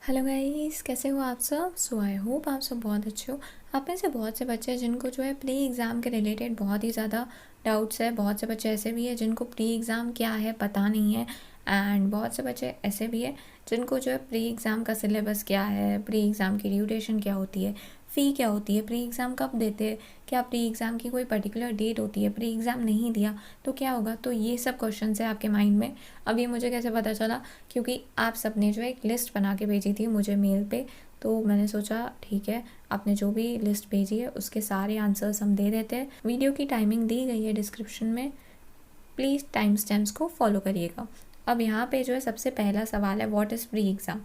Hello guys, कैसे हो आप सब। आई होप आप सब बहुत अच्छे हो। आप में से बहुत से बच्चे हैं जिनको जो है प्री एग्ज़ाम के रिलेटेड बहुत ही ज़्यादा डाउट्स है। बहुत से बच्चे ऐसे भी हैं जिनको प्री एग्ज़ाम क्या है पता नहीं है। एंड बहुत से बच्चे ऐसे भी हैं जिनको जो है प्री एग्ज़ाम का सिलेबस क्या है, प्री एग्ज़ाम की ड्यूरेशन क्या होती है, फ़ी क्या होती है, प्री एग्ज़ाम कब देते हैं, क्या प्री एग्ज़ाम की कोई पर्टिकुलर डेट होती है, प्री एग्ज़ाम नहीं दिया तो क्या होगा। तो ये सब क्वेश्चन है आपके माइंड में। अब ये मुझे कैसे पता चला, क्योंकि आप सबने जो एक लिस्ट बना के भेजी थी मुझे मेल पे। तो मैंने सोचा ठीक है, आपने जो भी लिस्ट भेजी है उसके सारे आंसर्स हम दे देते हैं। वीडियो की टाइमिंग दी गई है डिस्क्रिप्शन में, प्लीज़ टाइम स्टैम्प्स को फॉलो करिएगा। अब यहाँ पे जो है सबसे पहला सवाल है, व्हाट इज़ प्री एग्ज़ाम।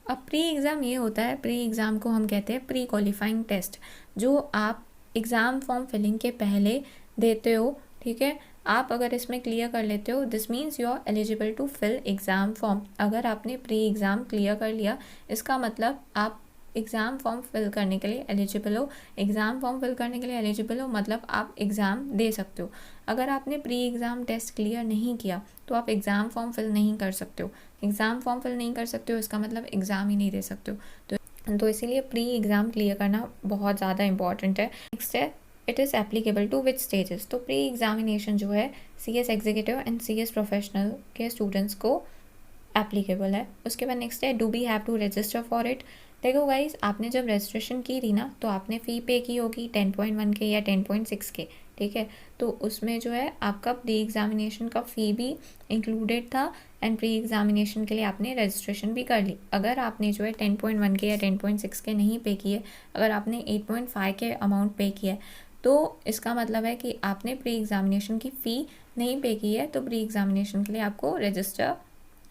अब प्री एग्ज़ाम ये होता है, प्री एग्ज़ाम को हम कहते हैं प्री क्वालिफाइंग टेस्ट, जो आप एग्ज़ाम फॉर्म फिलिंग के पहले देते हो। ठीक है, आप अगर इसमें क्लियर कर लेते हो, this means you are eligible to fill exam form. अगर आपने प्री एग्ज़ाम क्लियर कर लिया, इसका मतलब आप एग्ज़ाम फॉर्म फिल करने के लिए एलिजिबल हो। एग्ज़ाम फॉर्म फिल करने के लिए एलिजिबल हो मतलब आप एग्ज़ाम दे सकते हो। अगर आपने प्री एग्ज़ाम टेस्ट क्लियर नहीं किया तो आप एग्ज़ाम फॉर्म फिल नहीं कर सकते हो। एग्ज़ाम फॉर्म फिल नहीं कर सकते हो इसका मतलब एग्ज़ाम ही नहीं दे सकते हो। तो इसीलिए प्री एग्ज़ाम क्लियर करना बहुत ज़्यादा इंपॉर्टेंट है। नेक्स्ट है, it is applicable to which stages. तो प्री एग्जामिनेशन जो है CS executive and CS professional के स्टूडेंट्स को एप्लीकेबल है। उसके बाद नेक्स्ट है, do we have to register for it. देखो गाइज, आपने जब रजिस्ट्रेशन की थी ना तो आपने फ़ी पे की होगी 10.1 के या 10.6 के। ठीक है, तो उसमें जो है आपका प्री एग्जामिनेशन का फ़ी भी इंक्लूडेड था एंड प्री एग्जामिनेशन के लिए आपने रजिस्ट्रेशन भी कर ली। अगर आपने जो है 10.1 के या 10.6 के नहीं पे किए, अगर आपने 8.5 के अमाउंट पे किया है तो इसका मतलब है कि आपने प्री एग्जामिनेशन की फ़ी नहीं पे की है, तो प्री एग्जामिनेशन के लिए आपको रजिस्टर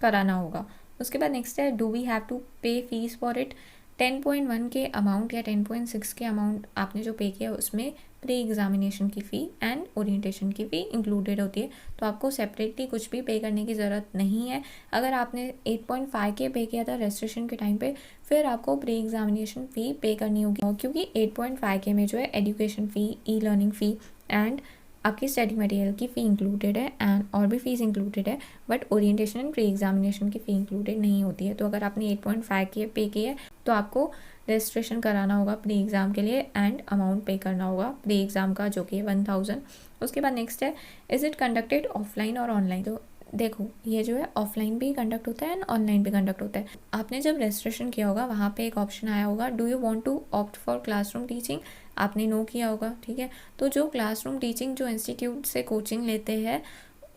कराना होगा। उसके बाद नेक्स्ट है, डू वी हैव टू पे फीस फॉर इट। 10.1 के अमाउंट या 10.6 के अमाउंट आपने जो पे किया उसमें प्री एग्जामिनेशन की फ़ी एंड ओरिएंटेशन की फ़ी इंक्लूडेड होती है, तो आपको सेपरेटली कुछ भी पे करने की ज़रूरत नहीं है। अगर आपने 8.5 के पे किया था रजिस्ट्रेशन के टाइम पे, फिर आपको प्री एग्जामिनेशन फ़ी पे करनी होगी, क्योंकि 8.5 के में जो है education fee, e learning fee and आपकी स्टडी मटेरियल की फ़ी इंक्लूडेड है एंड और भी फीस इंक्लूडेड है, but orientation and pre examination की फ़ी इंक्लूडेड नहीं होती है। तो अगर आपने 8.5 के पे की है तो आपको रजिस्ट्रेशन कराना होगा प्री एग्ज़ाम के लिए एंड अमाउंट पे करना होगा प्री एग्ज़ाम का, जो कि है 1000। उसके बाद नेक्स्ट है, इज़ इट कंडक्टेड ऑफलाइन और ऑनलाइन। तो देखो, ये जो है ऑफलाइन भी कंडक्ट होता है एंड ऑनलाइन भी कंडक्ट होता है। आपने जब रजिस्ट्रेशन किया होगा वहाँ पे एक ऑप्शन आया होगा, do you want to opt for classroom teaching. आपने नो किया होगा। ठीक है, तो जो क्लासरूम टीचिंग जो इंस्टीट्यूट से कोचिंग लेते हैं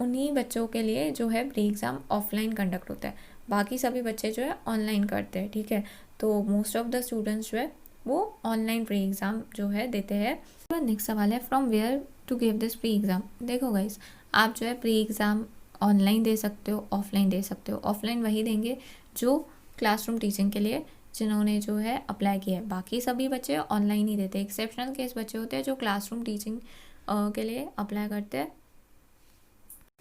उन्हीं बच्चों के लिए जो है प्री एग्ज़ाम ऑफलाइन कंडक्ट होता है, बाकी सभी बच्चे जो है ऑनलाइन करते हैं। ठीक है, तो मोस्ट ऑफ द स्टूडेंट्स जो है वो ऑनलाइन प्री एग्ज़ाम जो है देते हैं। नेक्स्ट सवाल है, from where to give this pre exam. देखो गाइस, आप जो है प्री एग्ज़ाम ऑनलाइन दे सकते हो, ऑफलाइन दे सकते हो। ऑफलाइन वही देंगे जो क्लासरूम टीचिंग के लिए जिन्होंने जो है अप्लाई किया है, बाकी सभी बच्चे ऑनलाइन ही देते हैं। एक्सेप्शनल केस बच्चे होते हैं जो क्लासरूम टीचिंग के लिए अप्लाई करते हैं।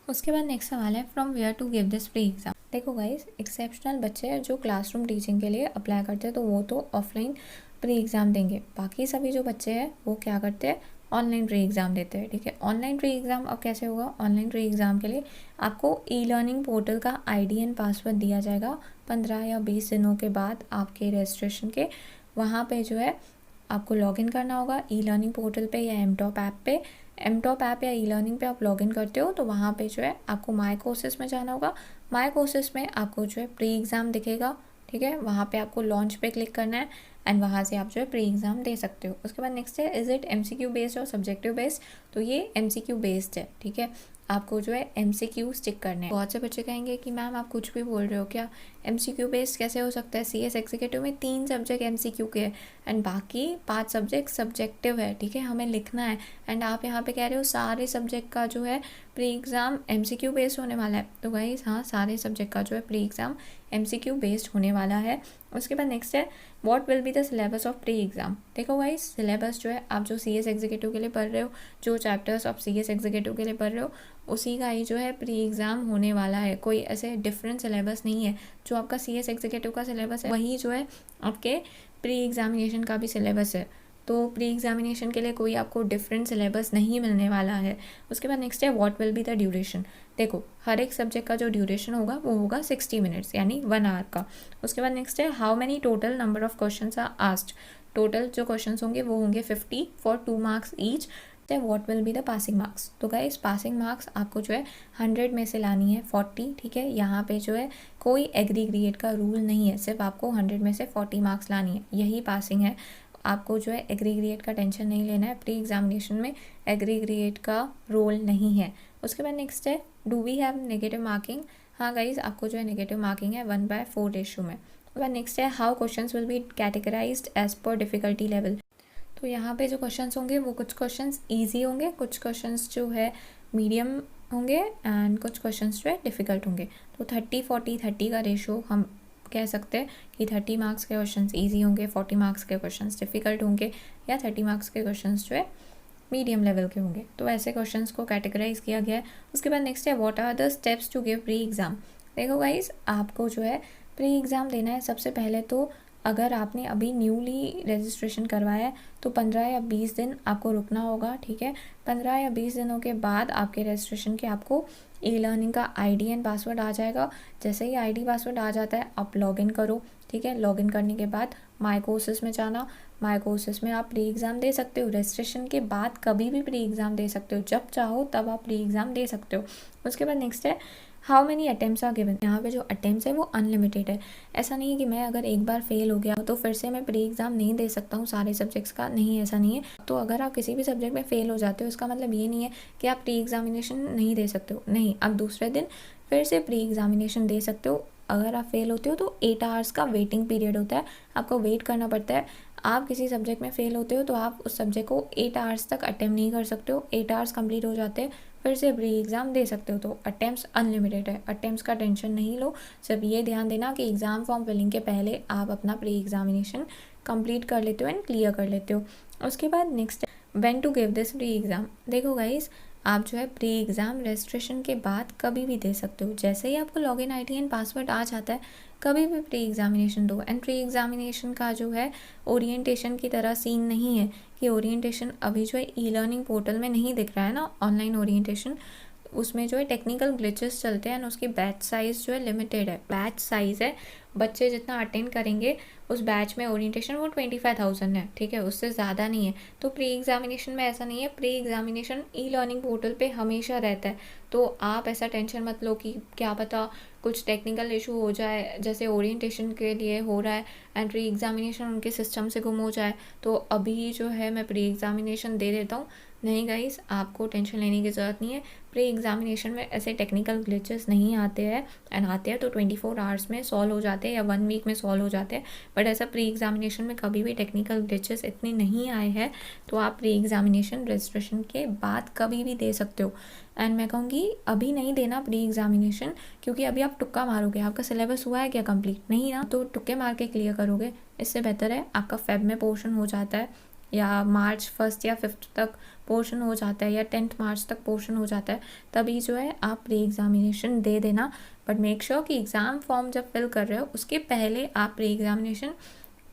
उसके बाद नेक्स्ट सवाल है, from where to give this pre exam. देखो गाइस, एक्सेप्शनल बच्चे हैं जो क्लासरूम टीचिंग के लिए अप्लाई करते हैं तो वो तो ऑफलाइन प्री एग्ज़ाम देंगे, बाकी सभी जो बच्चे हैं वो क्या करते हैं, ऑनलाइन प्री एग्ज़ाम देते हैं। ठीक है, ऑनलाइन प्री एग्ज़ाम अब कैसे होगा, ऑनलाइन प्री एग्ज़ाम के लिए आपको ई लर्निंग पोर्टल का ID एंड पासवर्ड दिया जाएगा 15 या 20 दिनों के बाद आपके रजिस्ट्रेशन के। वहाँ पे जो है आपको लॉगिन करना होगा ई लर्निंग पोर्टल पे या एमटॉप ऐप पे। एमटॉप ऐप या ई लर्निंग पे आप लॉगिन करते हो तो वहाँ पे जो है आपको माई कोर्सेस में जाना होगा। माई कोर्सेस में आपको जो है प्री एग्ज़ाम दिखेगा। ठीक है, वहाँ पे आपको लॉन्च पे क्लिक करना है एंड वहाँ से आप जो है प्री एग्ज़ाम दे सकते हो। उसके बाद नेक्स्ट है, इज़ इट MCQ बेस्ड और सब्जेक्टिव बेस्ड। तो ये MCQ बेस्ड है। ठीक है, आपको जो है MCQ स्टिक करने हैं। बहुत से बच्चे कहेंगे कि मैम आप कुछ भी बोल रहे हो, क्या MCQ बेस्ड कैसे हो सकता है। CS एग्जीक्यूटिव में 3 सब्जेक्ट MCQ के हैं एंड बाकी 5 सब्जेक्ट सब्जेक्टिव है। ठीक है, हमें लिखना है एंड आप यहाँ पे कह रहे हो सारे सब्जेक्ट का जो है प्री एग्ज़ाम MCQ बेस्ड होने वाला है। तो गाइस हाँ, सारे सब्जेक्ट का जो है प्री एग्ज़ाम MCQ बेस्ड होने वाला है। उसके बाद नेक्स्ट है, what will be the syllabus of pre exam. देखो गाइस, सिलेबस जो है आप जो CS एग्जीक्यूटिव के लिए पढ़ रहे हो, जो चैप्टर्स आप CS एग्जीक्यूटिव के लिए पढ़ रहे हो उसी का ही जो है प्री एग्ज़ाम होने वाला है। कोई ऐसे डिफरेंट सिलेबस नहीं है। जो आपका CS एग्जीक्यूटिव का सिलेबस है वही जो है आपके प्री एग्ज़ामिनेशन का भी सिलेबस है। तो प्री एग्ज़ामिनेशन के लिए कोई आपको डिफरेंट सिलेबस नहीं मिलने वाला है। उसके बाद नेक्स्ट है, what will be the duration. देखो हर एक सब्जेक्ट का जो ड्यूरेशन होगा वो होगा 60 मिनट्स यानी 1 आवर का। उसके बाद नेक्स्ट है how many total number of questions are asked. Total जो क्वेश्चंस होंगे वो होंगे 50 for 2 marks each. What will be the passing marks. तो गाइस पासिंग मार्क्स आपको जो है 100 में से लानी है 40, ठीक है। यहाँ पे जो है कोई एग्रीग्रेड का रूल नहीं है, सिर्फ आपको 100 में से 40 मार्क्स लानी है, यही पासिंग है। आपको जो है एग्रीग्रेड का टेंशन नहीं लेना है, प्री एग्जामिनेशन में एग्रीग्रेड का रोल नहीं है। उसके बाद नेक्स्ट है do we have negative marking. हाँ गाइज आपको जो है नेगेटिव मार्किंग है 1/4 रेशियो में। उसके बाद नेक्स्ट है how questions will be categorised as per difficulty level. तो यहाँ पे जो क्वेश्चंस होंगे वो कुछ क्वेश्चंस इजी होंगे, कुछ क्वेश्चंस जो है मीडियम होंगे एंड कुछ क्वेश्चंस जो है डिफ़िकल्ट होंगे। तो 30-40-30 का रेशो हम कह सकते हैं कि 30 मार्क्स के क्वेश्चंस इजी होंगे, 40 मार्क्स के क्वेश्चंस डिफ़िकल्ट होंगे, या 30 मार्क्स के क्वेश्चंस जो है मीडियम लेवल के होंगे। तो ऐसे क्वेश्चंस को कैटेगराइज किया गया है। उसके बाद नेक्स्ट है what are the steps to give pre exam. देखो गाइज आपको जो है प्री एग्ज़ाम देना है। सबसे पहले तो अगर आपने अभी न्यूली रजिस्ट्रेशन करवाया है तो 15 या 20 दिन आपको रुकना होगा, ठीक है। 15 या 20 दिनों के बाद आपके रजिस्ट्रेशन के आपको ई लर्निंग का आईडी एंड पासवर्ड आ जाएगा। जैसे ही आईडी पासवर्ड आ जाता है आप लॉगिन करो, ठीक है। लॉगिन करने के बाद माई कोर्सेस में जाना, माई कोर्सेस में आप प्री एग्ज़ाम दे सकते हो। रजिस्ट्रेशन के बाद कभी भी प्री एग्ज़ाम दे सकते हो, जब चाहो तब आप प्री एग्ज़ाम दे सकते हो। उसके बाद नेक्स्ट है how many attempts are given. यहाँ पे जो अटेम्प्ट्स है वो अनलिमिटेड है। ऐसा नहीं है कि मैं अगर एक बार फेल हो गया तो फिर से मैं प्री एग्ज़ाम नहीं दे सकता हूँ सारे सब्जेक्ट्स का, नहीं ऐसा नहीं है। तो अगर आप किसी भी सब्जेक्ट में फ़ेल हो जाते हो इसका मतलब ये नहीं है कि आप प्री एग्ज़ामिनेशन नहीं दे सकते हो, नहीं, आप दूसरे दिन फिर से प्री एग्ज़ामिनेशन दे सकते हो। अगर आप फेल होते हो तो 8 आवर्स का वेटिंग पीरियड होता है, आपको वेट करना पड़ता है। आप किसी सब्जेक्ट में फ़ेल होते हो तो आप उस सब्जेक्ट को 8 आवर्स तक अटेम्प्ट नहीं कर सकते हो। 8 आवर्स कंप्लीट हो जाते हैं फिर से प्री एग्ज़ाम दे सकते हो। तो अटेम्प्ट्स अनलिमिटेड है, अटेम्प्ट्स का टेंशन नहीं लो। सिर्फ ये ध्यान देना कि एग्ज़ाम फॉर्म फिलिंग के पहले आप अपना प्री एग्ज़ामिनेशन कंप्लीट कर लेते हो एंड क्लियर कर लेते हो। उसके बाद next when to give this pre exam. देखो गाइस आप जो है प्री एग्ज़ाम रजिस्ट्रेशन के बाद कभी भी दे सकते हो। जैसे ही आपको लॉगिन आईडी एंड पासवर्ड आ जाता है कभी भी प्री एग्ज़ामिनेशन दो। एंड प्री एग्ज़ामिनेशन का जो है ओरिएंटेशन की तरह सीन नहीं है कि ओरिएंटेशन अभी जो है ई लर्निंग पोर्टल में नहीं दिख रहा है ना, ऑनलाइन ओरिएंटेशन, उसमें जो है टेक्निकल ग्लिचेस चलते हैं। उसकी बैच साइज़ जो है लिमिटेड है। बैच साइज़ है, बच्चे जितना अटेंड करेंगे उस बैच में ओरिएंटेशन वो 25,000 है, ठीक है, उससे ज़्यादा नहीं है। तो प्री एग्ज़ामिनेशन में ऐसा नहीं है, pre examination e learning portal पे हमेशा रहता है। तो आप ऐसा टेंशन मत लो कि क्या पता कुछ टेक्निकल इशू हो जाए, जैसे ओरिएंटेशन के लिए हो रहा है एंड प्री एग्ज़ामिनेशन उनके सिस्टम से गुम हो जाए तो अभी जो है मैं प्री एग्ज़ामिनेशन दे देता हूँ। नहीं गाइस आपको टेंशन लेने की ज़रूरत नहीं है। प्री एग्ज़ामिनेशन में ऐसे टेक्निकल ग्लिचेस नहीं आते हैं, एंड आते हैं तो 24 आवर्स में सॉल्व हो जाते हैं या 1 वीक में सॉल्व हो जाते हैं। बट ऐसा प्री एग्ज़ामिनेशन में कभी भी टेक्निकल ग्लिचेस इतने नहीं आए हैं। तो आप प्री एग्ज़ामिनेशन रजिस्ट्रेशन के बाद कभी भी दे सकते हो। एंड मैं कहूँगी अभी नहीं देना प्री एग्ज़ामिनेशन, क्योंकि अभी आप तुक्का मारोगे। आपका सिलेबस हुआ है क्या कंप्लीट? नहीं ना, तो तुक्के मार के क्लियर करोगे। इससे बेहतर है आपका फेब में पोर्शन हो जाता है या मार्च 1 या 5 तक पोर्शन हो जाता है या 10 मार्च तक पोर्शन हो जाता है, तभी जो है आप प्री एग्ज़ामिनेशन दे देना। बट मेक श्योर कि एग्ज़ाम फॉर्म जब फिल कर रहे हो उसके पहले आप प्री एग्ज़ामिनेशन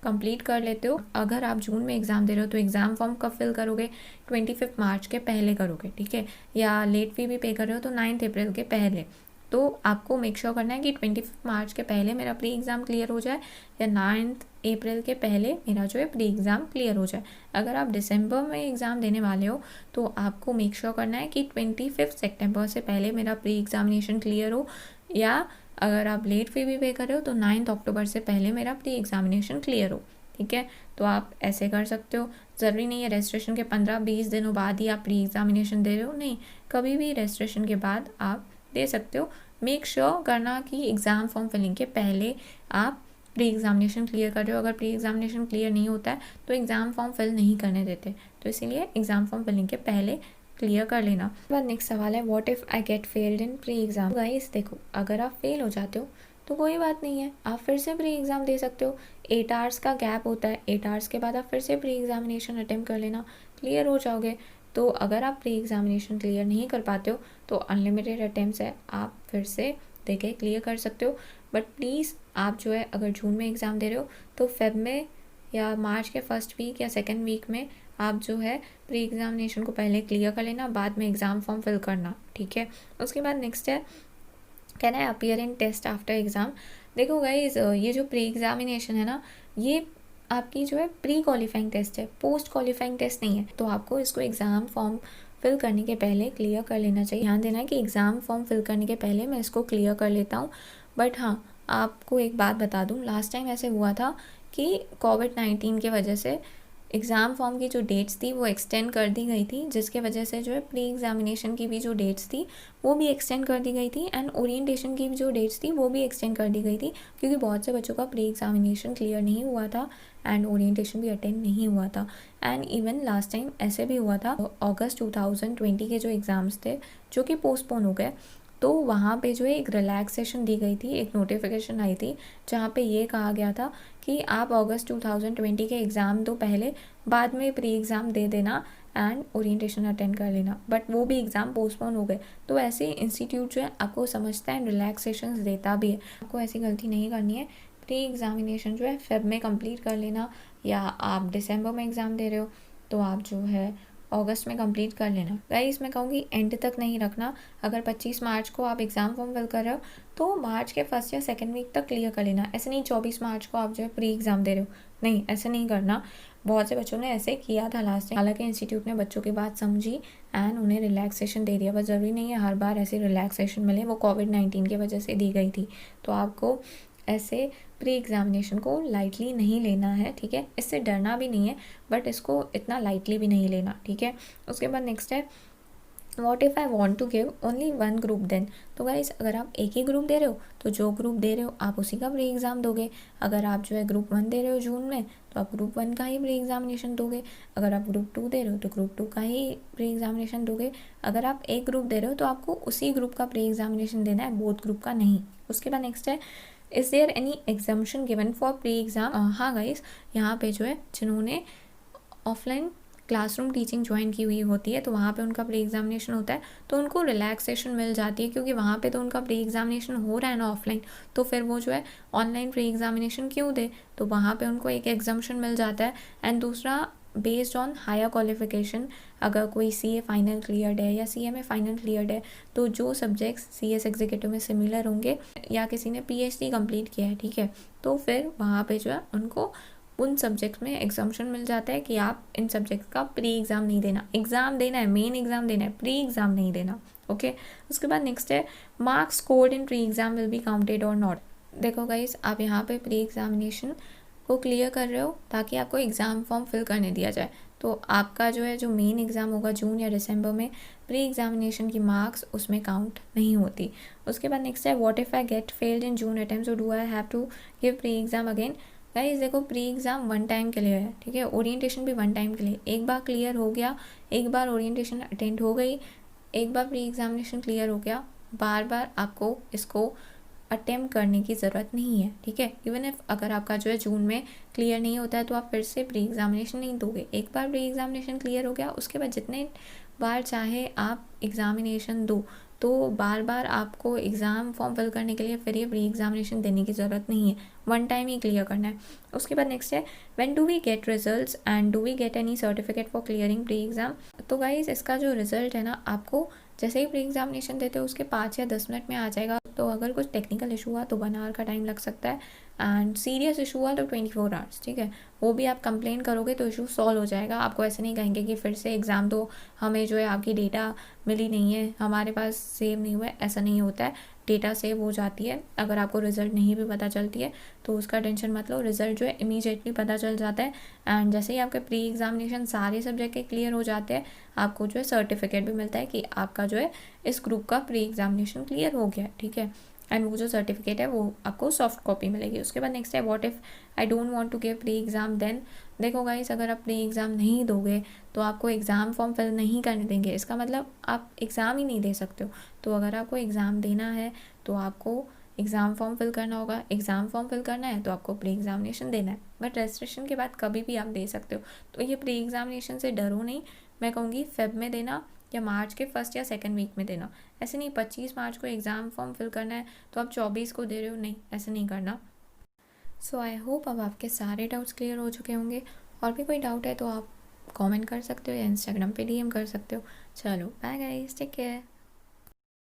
कंप्लीट कर लेते हो। अगर आप जून में एग्ज़ाम दे रहे हो तो एग्ज़ाम फॉर्म कब फिल करोगे? 25 मार्च के पहले करोगे, ठीक है। या लेट फी भी पे कर रहे हो तो 9 अप्रैल के पहले। तो आपको मेक श्योर करना है कि 25 मार्च के पहले मेरा प्री एग्ज़ाम क्लियर हो जाए या 9 अप्रैल के पहले मेरा जो है प्री एग्ज़ाम क्लियर हो जाए। अगर आप दिसंबर में एग्ज़ाम देने वाले हो तो आपको मेक श्योर करना है कि 25 सितंबर से पहले मेरा प्री एग्ज़ामिनेशन क्लियर हो, या अगर आप लेट फी भी पे कर रहे हो तो 9 अक्टूबर से पहले मेरा प्री एग्ज़ामिनेशन क्लियर हो, ठीक है। तो आप ऐसे कर सकते हो। ज़रूरी नहीं है रजिस्ट्रेशन के 15-20 दिनों बाद ही आप प्री एग्ज़ामिनेशन दे रहे हो, नहीं, कभी भी रजिस्ट्रेशन के बाद आप दे सकते हो। मेक श्योर करना कि एग्ज़ाम फॉर्म फिलिंग के पहले आप प्री एग्ज़ामिनेशन क्लियर कर रहे हो। अगर प्री एग्ज़ामिनेशन क्लियर नहीं होता है तो एग्ज़ाम फॉर्म फिल नहीं करने देते, तो इसीलिए एग्ज़ाम फॉर्म फिलिंग के पहले क्लियर कर लेना। बाद नेक्स्ट सवाल है what if I get failed in pre exam. Guys देखो अगर आप फेल हो जाते हो तो कोई बात नहीं है, आप फिर से प्री एग्ज़ाम दे सकते हो। 8 आवर्स का गैप होता है, 8 आवर्स के बाद आप फिर से प्री एग्ज़ामिनेशन अटेम्प्ट कर लेना, क्लियर हो जाओगे। तो अगर आप प्री एग्ज़ामिनेशन क्लियर नहीं कर पाते हो तो अनलिमिटेड अटेम्प्ट्स है, आप फिर से देके क्लियर कर सकते हो। बट प्लीज़ आप जो है अगर जून में एग्ज़ाम दे रहे हो तो फेब में या मार्च के 1st वीक या 2nd वीक में आप जो है प्री एग्जामिनेशन को पहले क्लियर कर लेना, बाद में एग्ज़ाम फॉर्म फिल करना, ठीक है। उसके बाद नेक्स्ट है, can I appear in test after exam. देखो गाइज, ये जो प्री एग्जामिनेशन है ना, ये आपकी जो है प्री क्वालिफाइंग टेस्ट है, पोस्ट क्वालिफाइंग टेस्ट नहीं है। तो आपको इसको एग्ज़ाम फॉर्म फिल करने के पहले क्लियर कर लेना चाहिए। ध्यान देना है कि एग्ज़ाम फॉर्म फिल करने के पहले मैं इसको क्लियर कर लेता हूँ। बट हाँ, आपको एक बात बता दूँ, लास्ट टाइम ऐसे हुआ था कि कोविड-19 की वजह से एग्ज़ाम फॉर्म की जो डेट्स थी वो एक्सटेंड कर दी गई थी, जिसके वजह से जो है प्री एग्जामिनेशन की भी जो डेट्स थी वो भी एक्सटेंड कर दी गई थी, एंड ओरिएंटेशन की भी जो डेट्स थी वो भी एक्सटेंड कर दी गई थी, क्योंकि बहुत से बच्चों का प्री एग्जामिनेशन क्लियर नहीं हुआ था एंड ओरिएंटेशन भी अटेंड नहीं हुआ था। एंड इवन लास्ट टाइम ऐसे भी हुआ था, अगस्त 2020 के जो एग्ज़ाम्स थे जो कि पोस्टपोन हो गए, तो वहाँ पे जो है एक रिलैक्सेशन दी गई थी, एक नोटिफिकेशन आई थी जहाँ पे ये कहा गया था कि आप अगस्त 2020 के एग्ज़ाम दो पहले, बाद में प्री एग्ज़ाम दे देना एंड ओरिएंटेशन अटेंड कर लेना, बट वो भी एग्ज़ाम पोस्टपोन हो गए। तो ऐसे इंस्टीट्यूट जो है आपको समझता है, रिलैक्सेशन देता भी है, आपको ऐसी गलती नहीं करनी है। प्री एग्ज़ामिनेशन जो है फेब में कंप्लीट कर लेना, या आप दिसंबर में एग्ज़ाम दे रहे हो तो आप जो है अगस्त में कंप्लीट कर लेना। गाइस, मैं कहूँगी एंड तक नहीं रखना। अगर 25 मार्च को आप एग्ज़ाम फॉर्म फिल कर रहे हो तो मार्च के फर्स्ट या सेकंड वीक तक क्लियर कर लेना। ऐसे नहीं 24 मार्च को आप जो है प्री एग्ज़ाम दे रहे हो, नहीं, ऐसे नहीं करना। बहुत से बच्चों ने ऐसे किया था लास्ट टाइम, हालांकि इंस्टीट्यूट ने बच्चों की बात समझी एंड उन्हें रिलैक्सेशन दे दिया। बस ज़रूरी नहीं है हर बार ऐसी रिलैक्सेशन मिले, वो कोविड-19 की वजह से दी गई थी। तो आपको ऐसे प्री एग्जामिनेशन को लाइटली नहीं लेना है, ठीक है। इससे डरना भी नहीं है, बट इसको इतना लाइटली भी नहीं लेना, ठीक है। उसके बाद नेक्स्ट है, what if I want to give only one group then. तो गाइस, अगर आप एक ही ग्रुप दे रहे हो तो जो ग्रुप दे रहे हो आप उसी का प्री एग्ज़ाम दोगे। अगर आप जो है ग्रुप 1 दे रहे हो जून में, तो आप ग्रुप 1 का ही प्री एग्जामिनेशन दोगे। अगर आप ग्रुप 2 दे रहे हो तो ग्रुप 2 का ही प्री एग्जामिनेशन दोगे। अगर आप एक ग्रुप दे रहे हो तो आपको उसी ग्रुप का प्री एग्जामिनेशन देना है, बोथ ग्रुप का नहीं। उसके बाद नेक्स्ट है, is there any examination given for pre exam. हाँ गाइस, यहाँ पे जो है जिन्होंने ऑफलाइन क्लासरूम टीचिंग ज्वाइन की हुई होती है तो वहाँ पे उनका प्री एग्जामिनेशन होता है, तो उनको रिलैक्सेशन मिल जाती है, क्योंकि वहाँ पे तो उनका प्री एग्जामिनेशन हो रहा है ना ऑफलाइन, तो फिर वो जो है ऑनलाइन प्री एग्जामिनेशन क्यों दे। तो वहाँ पे उनको एक एग्जामेशन मिल जाता है। एंड दूसरा, बेस्ड ऑन हायर क्वालिफिकेशन, अगर कोई CA फाइनल क्लियर्ड है या CMA फाइनल क्लियर्ड है, तो जो सब्जेक्ट्स CS एग्जीक्यूटिव में सिमिलर होंगे, या किसी ने PhD कंप्लीट किया है, ठीक है, तो फिर वहाँ पे जो है उनको उन सब्जेक्ट्स में एग्जामेशन मिल जाता है कि आप इन सब्जेक्ट्स का प्री एग्ज़ाम नहीं देना, एग्ज़ाम देना है, मेन एग्ज़ाम देना है, प्री एग्ज़ाम नहीं देना, ओके। उसके बाद नेक्स्ट है, marks scored in pre exam will be counted और नॉट। देखो गाइस, आप यहाँ पे प्री एग्जामिनेशन को क्लियर कर रहे हो ताकि आपको एग्ज़ाम फॉर्म फिल करने दिया जाए, तो आपका जो है जो मेन एग्ज़ाम होगा जून या दिसंबर में, प्री एग्जामिनेशन की मार्क्स उसमें काउंट नहीं होती। उसके बाद नेक्स्ट है, what if I get failed in June attempt, so do I have to give pre exam again. Guys देखो, प्री एग्ज़ाम वन टाइम के लिए है, ठीक है, ओरिएंटेशन भी वन टाइम के लिए। एक बार क्लियर हो गया, एक बार ओरिएंटेशन अटेंड हो गई, एक बार प्री एग्जामिनेशन क्लियर हो गया, बार बार आपको इसको अटेम्प्ट करने की ज़रूरत नहीं है, ठीक है। इवन इफ अगर आपका जो है जून में क्लियर नहीं होता है तो आप फिर से प्री एग्जामिनेशन नहीं दोगे। एक बार प्री एग्जामिनेशन क्लियर हो गया, उसके बाद जितने बार चाहे आप एग्जामिनेशन दो, तो बार बार आपको एग्ज़ाम फॉर्म फिल करने के लिए फिर ये प्री एग्जामिनेशन देने की ज़रूरत नहीं है, वन टाइम ही क्लियर करना है। उसके बाद नेक्स्ट है, when do we get results and do we get any certificate for clearing pre exam. तो गाइज, इसका जो रिजल्ट है ना, आपको जैसे ही प्री एग्जामिनेशन देते हो उसके 5 या 10 मिनट में आ जाएगा। तो अगर कुछ टेक्निकल इशू हुआ तो 1 आवर का टाइम लग सकता है, एंड सीरियस इशू हुआ तो 24 आवर्स, ठीक है। वो भी आप कंप्लेन करोगे तो इशू सॉल्व हो जाएगा। आपको ऐसे नहीं कहेंगे कि फिर से एग्ज़ाम दो, हमें जो है आपकी डेटा मिली नहीं है, हमारे पास सेव नहीं हुआ है, ऐसा नहीं होता है। डेटा सेव हो जाती है। अगर आपको रिज़ल्ट नहीं भी पता चलती है तो उसका टेंशन मत लो, रिज़ल्ट जो है इमीडिएटली पता चल जाता है। एंड जैसे ही आपके प्री एग्जामिनेशन सारे सब्जेक्ट के क्लियर हो जाते हैं, आपको जो है सर्टिफिकेट भी मिलता है कि आपका जो है इस ग्रुप का प्री एग्जामिनेशन क्लियर हो गया है, ठीक है। एंड वो जो सर्टिफिकेट है वो आपको सॉफ्ट कॉपी मिलेगी। उसके बाद नेक्स्ट है, what if I don't want to give pre exam then. देखो गाइस, अगर आप प्री एग्ज़ाम नहीं दोगे तो आपको एग्ज़ाम फॉर्म फिल नहीं करने देंगे, इसका मतलब आप एग्ज़ाम ही नहीं दे सकते हो। तो अगर आपको एग्ज़ाम देना है तो आपको एग्ज़ाम फॉर्म फिल करना होगा। एग्ज़ाम फॉर्म फिल करना है तो आपको प्री एग्जामिनेशन देना है, बट रजिस्ट्रेशन के बाद कभी भी आप दे सकते हो। तो ये प्री एग्जामिनेशन से डरो नहीं, मैं कहूँगी फेब में देना या मार्च के फर्स्ट या सेकंड वीक में देना। ऐसे नहीं 25 मार्च को एग्ज़ाम फॉर्म फिल करना है तो आप 24 को दे रहे हो, नहीं, ऐसे नहीं करना। सो आई होप अब आपके सारे डाउट्स क्लियर हो चुके होंगे। और भी कोई डाउट है तो आप कमेंट कर सकते हो या इंस्टाग्राम पे डीएम कर सकते हो। चलो बाय गाइस, टेक केयर।